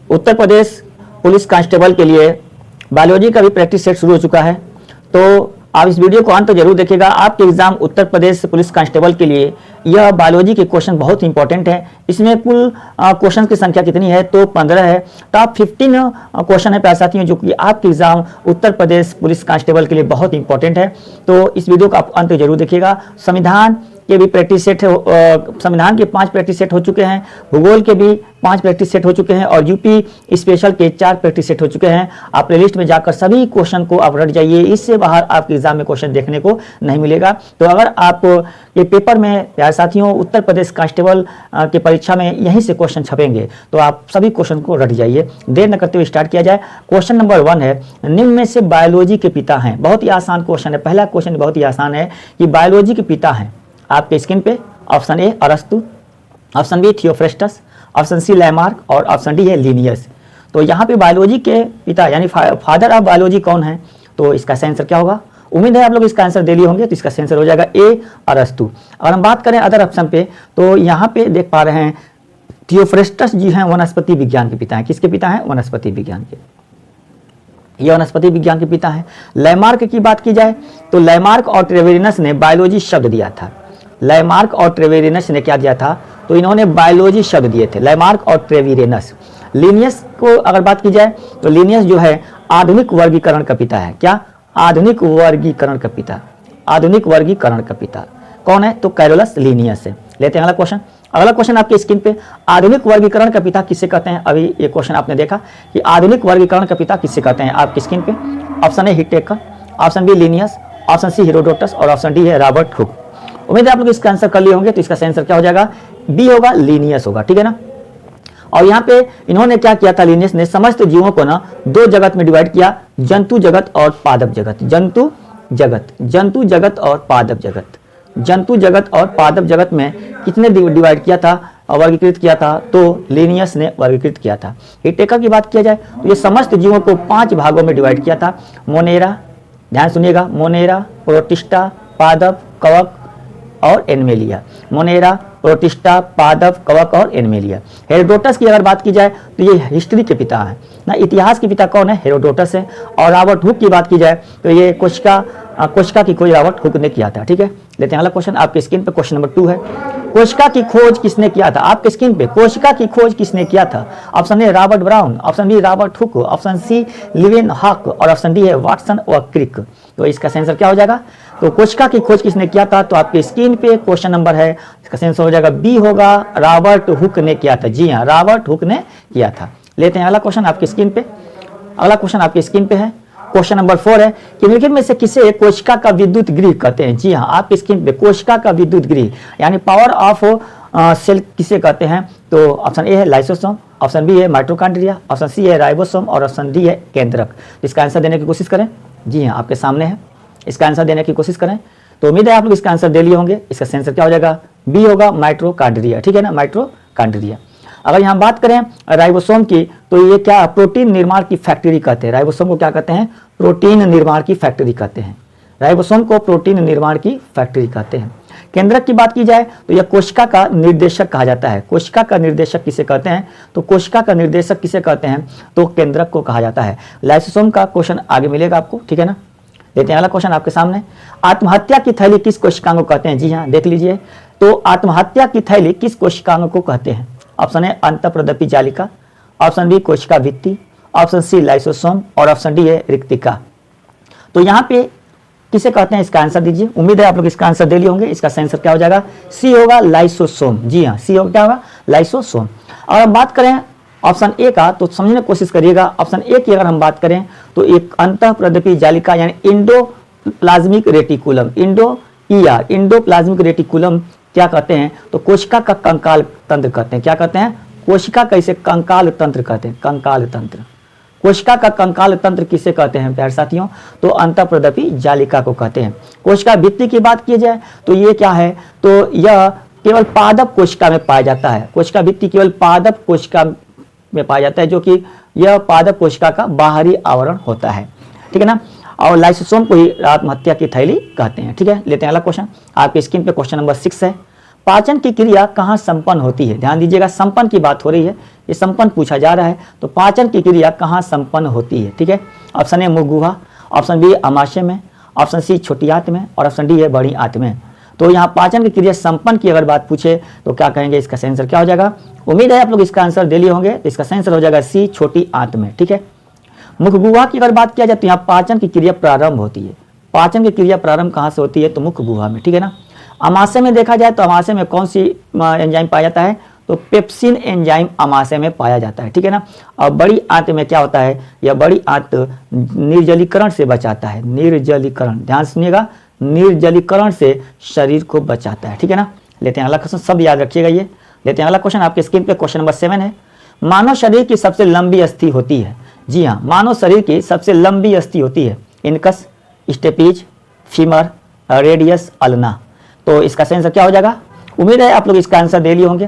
Uttar Pradesh police constable के लिए biology का भी प्रैक्टिस सेट शुरू हो चुका है, तो आप इस वीडियो को अंत जरूर देखिएगा। आपके exam Uttar Pradesh police constable के लिए यह बायोलॉजी के क्वेश्चन बहुत इंपॉर्टेंट है। इसमें कुल क्वेश्चन की संख्या कितनी है, तो 15 है। टॉप 15 क्वेश्चन है प्यारे साथियों, जो कि आपके exam Uttar Pradesh police constable के लिए बहुत इंपॉर्टेंट है। तो इस वीडियो को आप अंत जरूर देखिएगा। संविधान के भी प्रैक्टिस सेट है, संविधान के 5 प्रैक्टिस सेट हो चुके हैं, भूगोल के भी 5 प्रैक्टिस सेट हो चुके हैं और यूपी स्पेशल के 4 प्रैक्टिस सेट हो चुके हैं। आप प्लेलिस्ट में जाकर सभी क्वेश्चन को आप रट जाइए, इससे बाहर आपके एग्जाम में क्वेश्चन देखने को नहीं मिलेगा। तो अगर आप ये पेपर में प्यारे साथियों उत्तर प्रदेश कांस्टेबल की परीक्षा में यहीं से क्वेश्चन छपेंगे, तो आप सभी क्वेश्चन को रट जाइए। देर न करते हुए स्टार्ट किया जाए। क्वेश्चन नंबर 1 है, निम्न में से बायोलॉजी के पिता हैं। बहुत ही आसान क्वेश्चन है। पहला क्वेश्चन बहुत ही आसान है कि बायोलॉजी के पिता हैं आपके स्क्रीन पे। ऑप्शन ए अरस्तु, option B Theophrastus, option C Lamarck और ऑप्शन डी है लिनियस। तो यहाँ पे बायोलॉजी के पिता यानी फादर ऑफ बायोलॉजी कौन है, तो इसका आंसर क्या होगा? उम्मीद है आप लोग इसका आंसर दे लिए होंगे। तो इसका आंसर हो जाएगा ए अरस्तु। अगर हम बात करें अदर ऑप्शन पे, तो यहाँ पे देख पा रहे हैं थियोफ्रेस्टस जी हैं वनस्पति विज्ञान के पिता हैं। किसके पिता हैं? वनस्पति विज्ञान के, ये वनस्पति विज्ञान के पिता हैं। लैमार्क की बात की जाए तो लैमार्क और ट्रेवेरिनस ने बायोलॉजी शब्द दिया था। लैमार्क और ट्रेवेरिनस ने क्या दिया था, तो इन्होंने बायोलॉजी शब्द दिए थे, लैमार्क और ट्रेवेरिनस। लिनियस को अगर बात की जाए तो लिनियस जो है आधुनिक वर्गीकरण का पिता है। क्या? आधुनिक वर्गीकरण का पिता। आधुनिक वर्गीकरण का पिता कौन है, तो कैरोलस लिनियस है। लेते हैं अगला क्वेश्चन। अगला क्वेश्चन आपके स्क्रीन पे, आधुनिक वर्गीकरण का पिता किसे कहते हैं? अभी ये क्वेश्चन आपने देखा कि आधुनिक वर्गीकरण का पिता किसे कहते हैं आपकी स्क्रीन पे। Option A Whittaker, option B Linnaeus, option C Herodotus और ऑप्शन डी है रॉबर्ट हुक। उम्मीद है आप लोग इसका आंसर कर लिए होंगे। तो इसका आंसर क्या हो जाएगा? बी होगा, लिनियस होगा। ठीक है ना। और यहाँ पे इन्होंने क्या किया था, लिनियस ने समस्त जीवों को ना 2 जगत में डिवाइड किया, जंतु जगत और पादप जगत। जंतु जगत, जंतु जगत और पादप जगत। जंतु जगत और पादप जगत में कितने डिवाइड किया था, वर्गीकृत किया था, तो लिनियस ने वर्गीकृत किया था। हिटेकर की बात किया जाए तो ये समस्त जीवों को 5 भागों में डिवाइड किया था। मोनेरा, ध्यान सुनिएगा, मोनेरा, प्रोटिस्टा, पादप, कवक और एनिमेलिया। मोनेरा, प्रोटिस्टा, पादप, कवक और एनिमेलिया। हेरोडोटस की अगर बात की जाए तो ये हिस्ट्री के पिता हैं ना, इतिहास के पिता कौन है? हेरोडोटस है। और रॉबर्ट हुक की बात की जाए तो ये कोशिका की खोज रॉबर्ट हुक ने किया था। ठीक है। लेते हैं अगला क्वेश्चन आपके स्क्रीन पे। क्वेश्चन नंबर 2 है, कोशिका की खोज किसने किया था? आपके स्क्रीन पे कोशिका की खोज किसने किया था? Option A Robert Brown, option B Robert Hooke, option C Leeuwenhoek और ऑप्शन डी है वाटसन और क्रिक। तो इसका आंसर क्या हो जाएगा? तो कोशिका की खोज किसने किया था, तो आपके स्क्रीन पे क्वेश्चन नंबर है, इसका आंसर हो जाएगा बी होगा, रॉबर्ट हुक ने किया था। जी हाँ, रॉबर्ट हुक ने किया था। लेते हैं अगला क्वेश्चन आपके स्क्रीन पे। अगला क्वेश्चन आपके स्क्रीन पे है, क्वेश्चन नंबर 4 है, निम्नलिखित में से किसे कोशिका का विद्युत गृह कहते हैं? जी हाँ, आपकी स्क्रीन पे कोशिका का विद्युत गृह यानी पावर ऑफ सेल किसे कहते हैं? तो ऑप्शन ए है लाइसोसोम, ऑप्शन बी है माइटोकॉन्ड्रिया, ऑप्शन सी है राइबोसोम और ऑप्शन डी है केंद्रक। इसका आंसर देने की कोशिश करें। जी हाँ, आपके सामने है, इसका आंसर देने की कोशिश करें। तो उम्मीद है आप लोग इसका आंसर दे लिए होंगे। इसका आंसर क्या हो जाएगा? बी होगा, माइटोकॉन्ड्रिया। ठीक है ना, माइटोकॉन्ड्रिया। अगर यहाँ बात करें राइबोसोम की, तो ये क्या प्रोटीन निर्माण की फैक्ट्री कहते हैं। राइबोसोम को क्या कहते हैं? प्रोटीन निर्माण की फैक्ट्री कहते हैं। राइबोसोम को प्रोटीन निर्माण की फैक्ट्री कहते हैं। केंद्रक की बात की जाए तो यह कोशिका का निर्देशक कहा जाता है। कोशिका का निर्देशक किसे कहते हैं? तो कोशिका का निर्देशक किसे कहते हैं? तो केंद्रक को कहा जाता है। लाइसोसोम का क्वेश्चन आगे मिलेगा आपको। ठीक है ना। लेते हैं अगला क्वेश्चन आपके सामने, आत्महत्या की थैली किस कोशिकांग को कहते हैं? जी हाँ, देख लीजिए। तो आत्महत्या की थैली किस कोशिकांग को कहते हैं? ऑप्शन ए अंतःप्रदपी जालिका, ऑप्शन बी कोशिका भित्ति, ऑप्शन सी लाइसोसोम और ऑप्शन डी है रिक्तिका। तो यहाँ पे किसे कहते हैं, इसका आंसर दीजिए। उम्मीद है आप लोग इसका आंसर दे लिए होंगे। इसका आंसर क्या हो जाएगा? सी होगा, लाइसोसोम। जी हाँ, सी होगा, क्या होगा? लाइसोसोम। अगर हम बात करें ऑप्शन ए का, तो समझने की कोशिश करिएगा। ऑप्शन ए की अगर हम बात करें तो एक अंतःप्रदपी जालिका यानी इंडोप्लाज्मिक रेटिकुलम, इंडोप्लाज्मिक रेटिकुलम क्या कहते हैं? तो कोशिका का कंकाल तंत्र कहते हैं। क्या कहते हैं? कोशिका का इसे कंकाल तंत्र कहते हैं। कंकाल तंत्र, कोशिका का कंकाल तंत्र किसे कहते हैं प्यारे साथियों? तो अंतःप्रदपी जालिका को कहते हैं। कोशिका भित्ति की बात की जाए तो ये क्या है? तो यह केवल पादप कोशिका में पाया जाता है। कोशिका भित्ति केवल पादप कोशिका में पाया जाता है, जो कि यह पादप कोशिका का बाहरी आवरण होता है। ठीक है ना। और लाइसोसोम को ही आत्महत्या की थैली कहते हैं। ठीक है। लेते हैं अगला क्वेश्चन आपकी स्क्रीन पे। क्वेश्चन नंबर 6 है, पाचन की क्रिया कहाँ संपन्न होती है? ध्यान दीजिएगा, संपन्न की बात हो रही है, ये संपन्न पूछा जा रहा है। तो पाचन की क्रिया कहाँ संपन्न होती है? ठीक है, ऑप्शन ए मुख गुहा, ऑप्शन बी अमाशय में, ऑप्शन सी छोटी आंत में, और ऑप्शन डी है बड़ी आंत में। तो यहाँ पाचन की क्रिया संपन्न की अगर बात पूछे तो क्या कहेंगे? इसका आंसर क्या हो जाएगा? उम्मीद है आप लोग इसका आंसर दे लिए होंगे। तो इसका आंसर हो जाएगा सी, छोटी आंत में। ठीक है, मुख गुहा की अगर बात किया जाए तो यहाँ पाचन की क्रिया प्रारंभ होती है। पाचन की क्रिया प्रारंभ कहाँ से होती है? तो मुख गुहा में। ठीक है ना। अमाशय में देखा जाए तो अमाशय में कौन सी एंजाइम पाया जाता है? तो पेप्सिन एंजाइम अमाशय में पाया जाता है। ठीक है ना। और बड़ी आंत में क्या होता है? यह बड़ी आंत निर्जलीकरण से बचाता है। निर्जलीकरण, ध्यान सुनिएगा, निर्जलीकरण से शरीर को बचाता है। ठीक है ना। लेते हैं अगला क्वेश्चन, सब याद रखिएगा ये। लेते हैं अगला क्वेश्चन आपके स्क्रीन पे, क्वेश्चन नंबर 7 है। मानव शरीर की सबसे लंबी अस्थि होती है। जी हाँ, मानव शरीर की सबसे लंबी अस्थि होती है incus, stapes, femur, radius, ulna. तो इसका सही आंसर क्या हो जाएगा? उम्मीद है आप लोग इसका आंसर दे लिए होंगे।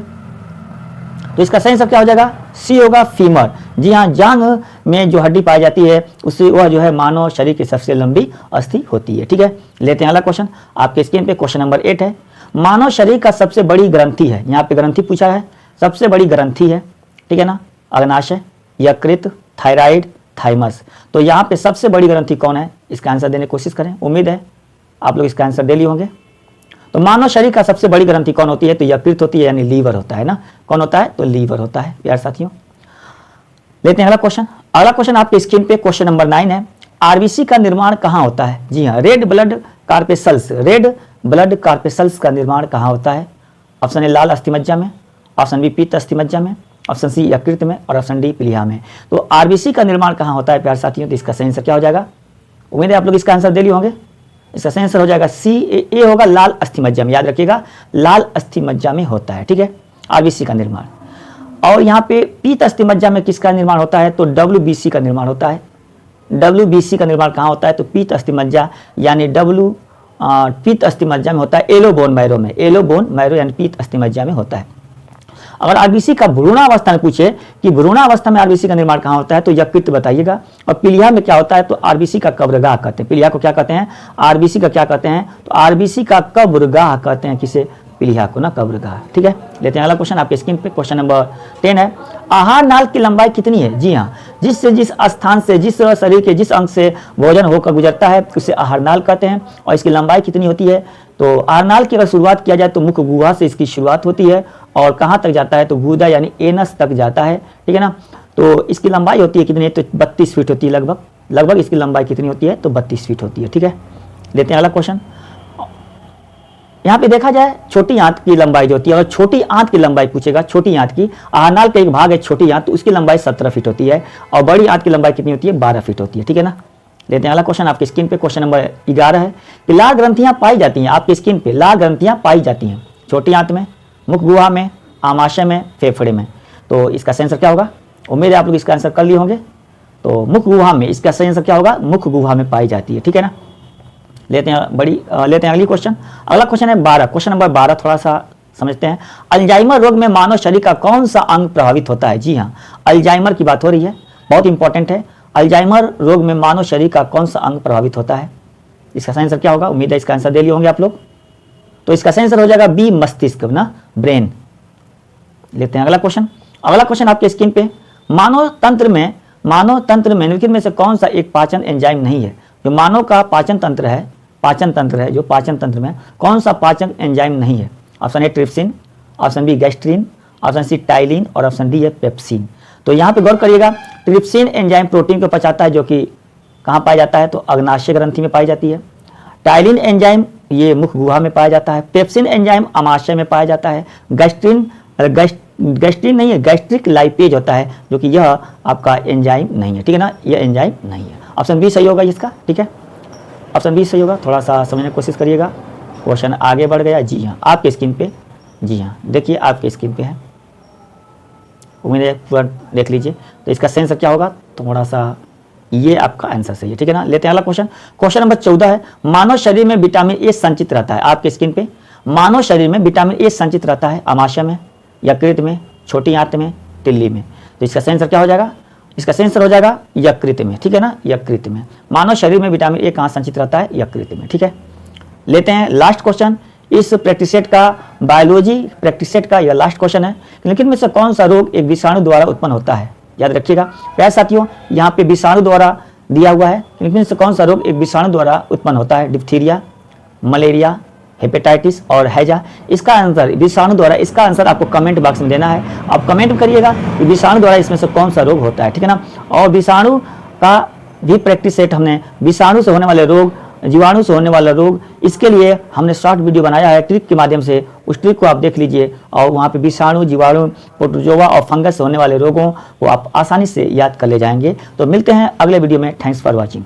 तो इसका सही आंसर क्या हो जाएगा? सी होगा, फीमर। जी हाँ, जांघ में जो हड्डी पाई जाती है उससे वह जो है मानव शरीर की सबसे लंबी अस्थि होती है। ठीक है, लेते हैं अगला क्वेश्चन आपके स्क्रीन पे, क्वेश्चन नंबर 8 है। मानव शरीर का सबसे बड़ी ग्रंथि है, यहाँ पे ग्रंथि पूछा है, सबसे बड़ी ग्रंथि है। ठीक है ना, अग्नाशय, यकृत, थायराइड, थाइमस। तो यहाँ पे सबसे बड़ी ग्रंथि कौन है? इसका आंसर देने की कोशिश करें। उम्मीद है आप लोग इसका आंसर दे लिए होंगे। तो मानव शरीर का सबसे बड़ी ग्रंथि कौन होती है? तो यकृत होती है, यानी लीवर होता है ना। कौन होता है? तो लीवर होता है प्यारे साथियों। लेते हैं अगला क्वेश्चन। अगला क्वेश्चन आपके स्क्रीन पे, क्वेश्चन नंबर 9 है। आरबीसी का निर्माण कहाँ होता है? जी हाँ, रेड ब्लड कार्पेसल्स, रेड ब्लड कार्पेसल्स का निर्माण कहाँ होता है? ऑप्शन ए लाल अस्थिमज्जा में, ऑप्शन बी पीत अस्थिमज्जा में, ऑप्शन सी यकृत में, और ऑप्शन डी प्लीहा में। तो आरबीसी का निर्माण कहाँ होता है प्यारे साथियों? तो इसका सही आंसर क्या हो जाएगा? उम्मीद है आप लोग इसका आंसर दे लिए होंगे। इसका सही आंसर हो जाएगा सी, ए होगा लाल अस्थिमज्जा में। याद रखिएगा, लाल अस्थिमज्जा में होता है। ठीक है, आरबीसी का निर्माण। और यहाँ पे पीत अस्थिमज्जा में किसका निर्माण होता है? तो डब्ल्यूबीसी का निर्माण होता है। डब्ल्यूबीसी का निर्माण कहाँ होता है? तो पीत अस्थिमज्जा यानी पीत अस्थिमज्जा में होता है, येलो बोन मैरो में। येलो बोन मैरो यानी पीत अस्थिमज्जा में होता है। अगर आरबीसी का भ्रूणावस्था में पूछे कि भ्रूणावस्था में आरबीसी का निर्माण कहाँ होता है, तो यकृत बताइएगा। और पीलिया में क्या होता है? तो आरबीसी का कब्रगाह कहते हैं। पीलिया को क्या कहते हैं? आरबीसी का क्या कहते हैं? तो आरबीसी का कब्रगाह कहते हैं। किसे? पीलिया को ना, कब्रगाह। ठीक है, लेते हैं अगला क्वेश्चन आपके स्क्रीन पे, क्वेश्चन नंबर 10 है। आहार नाल की लंबाई कितनी है? जी हाँ, जिस स्थान से, जिस शरीर के जिस अंग से भोजन होकर गुजरता है उसे आहार नाल कहते हैं। और इसकी लंबाई कितनी होती है? तो आहार नाल की अगर शुरुआत किया जाए तो मुख गुहा से इसकी शुरुआत होती है और कहाँ तक जाता है? तो गुदा यानी एनस तक जाता है। ठीक है ना। तो इसकी लंबाई होती है कितनी? तो 32 फीट होती है लगभग इसकी लंबाई कितनी होती है? तो 32 फीट होती है। ठीक है, लेते हैं अगला क्वेश्चन। यहाँ पे देखा जाए छोटी आंत की लंबाई जो होती है, और छोटी आंत की लंबाई पूछेगा, छोटी आंत की, आहारनाल का एक भाग है छोटी आंत, तो उसकी लंबाई 17 फीट होती है। और बड़ी आंत की लंबाई कितनी होती है? 12 फीट होती है। ठीक है ना। लेते हैं अगला क्वेश्चन आपकी स्क्रीन पे, क्वेश्चन नंबर 11 है कि लाल ग्रंथियां पाई जाती हैं आपकी स्क्रीन पे, लाल ग्रंथियां पाई जाती हैं छोटी आंत में, मुख गुहा में, आमाशय में, फेफड़े में। तो इसका सही आंसर क्या होगा? उम्मीद है आप लोग इसका आंसर कर लिए होंगे। तो मुख गुहा में, इसका सही आंसर क्या होगा? मुख गुहा में पाई जाती है। ठीक है ना। लेते हैं अगली क्वेश्चन। अगला क्वेश्चन है 12, क्वेश्चन नंबर 12 थोड़ा सा समझते हैं। अल्जाइमर रोग में मानव शरीर का कौन सा अंग प्रभावित होता है? जी हाँ, अल्जाइमर की बात हो रही है, बहुत इंपॉर्टेंट है। अल्जाइमर रोग में मानव शरीर का कौन सा अंग प्रभावित होता है? इसका सही आंसर क्या होगा? उम्मीद है इसका आंसर दे लिए होंगे आप लोग। तो इसका सही आंसर हो जाएगा बी, मस्तिष्क ना, ब्रेन। लेते हैं अगला क्वेश्चन। अगला क्वेश्चन आपके स्क्रीन पे, मानव तंत्र में निम्नलिखित में से कौन सा एक पाचन एंजाइम नहीं है? जो मानव का पाचन तंत्र है जो पाचन तंत्र में कौन सा पाचन एंजाइम नहीं है? Option A trypsin, option B gastrin, option C ptyalin, और ऑप्शन डी है पेप्सिन। तो यहाँ पे गौर करिएगा, ट्रिप्सिन एंजाइम प्रोटीन को पचाता है जो कि कहाँ पाया जाता है? तो अग्नाशय ग्रंथि में पाई जाती है। टाइलिन एंजाइम ये मुख गुहा में पाया जाता है। पेप्सिन एंजाइम अमाशय में पाया जाता है। गैस्ट्रिन नहीं है, गैस्ट्रिक लाइपेज होता है जो कि यह आपका एंजाइम नहीं है। ठीक है ना, यह एंजाइम नहीं है। ऑप्शन बी सही होगा इसका। ठीक है, ऑप्शन बी सही होगा। थोड़ा सा समझने की कोशिश करिएगा। क्वेश्चन आगे बढ़ गया। जी हाँ, आपके स्क्रीन पे, जी हाँ देखिए आपके स्क्रीन पे है, उम्मीद है पूरा देख लीजिए। तो इसका सही आंसर क्या होगा? थोड़ा सा ये आपका आंसर सही है। ठीक है ना। लेते हैं अगला क्वेश्चन। क्वेश्चन नंबर 14 है, मानव शरीर में विटामिन ए संचित रहता है आपके स्क्रीन पे। मानव शरीर में विटामिन ए संचित रहता है अमाशय में, यकृत में, छोटी आंत में, तिल्ली में। तो इसका सही आंसर क्या हो जाएगा? इसका सही आंसर हो जाएगा यकृत में। ठीक है ना, यकृत में। मानव शरीर में विटामिन ए कहाँ संचित रहता है? यकृत में। ठीक है, लेते हैं लास्ट क्वेश्चन। इस प्रैक्टिस सेट का बायोलॉजी प्रैक्टिस सेट का यह लास्ट क्वेश्चन है। लेकिन में से कौन सा रोग एक विषाणु द्वारा उत्पन्न होता है? याद रखिएगा प्यारे साथियों, यहाँ पे विषाणु द्वारा दिया हुआ है, लेकिन से कौन सा रोग एक विषाणु द्वारा उत्पन्न होता है? डिप्थीरिया, मलेरिया, हेपेटाइटिस और हैजा। इसका आंसर विषाणु द्वारा, इसका आंसर आपको कमेंट बॉक्स में देना है। आप कमेंट करिएगा कि विषाणु द्वारा इसमें से कौन सा रोग होता है, ठीक है ना। और विषाणु का भी प्रैक्टिस सेट हमने विषाणु से होने वाले रोग, जीवाणु से होने वाला रोग, इसके लिए हमने शॉर्ट वीडियो बनाया है ट्रिक के माध्यम से। उस ट्रिक को आप देख लीजिए और वहाँ पे विषाणु, जीवाणु, प्रोटोजोआ और फंगस से होने वाले रोगों को आप आसानी से याद कर ले जाएंगे। तो मिलते हैं अगले वीडियो में। Thanks for watching.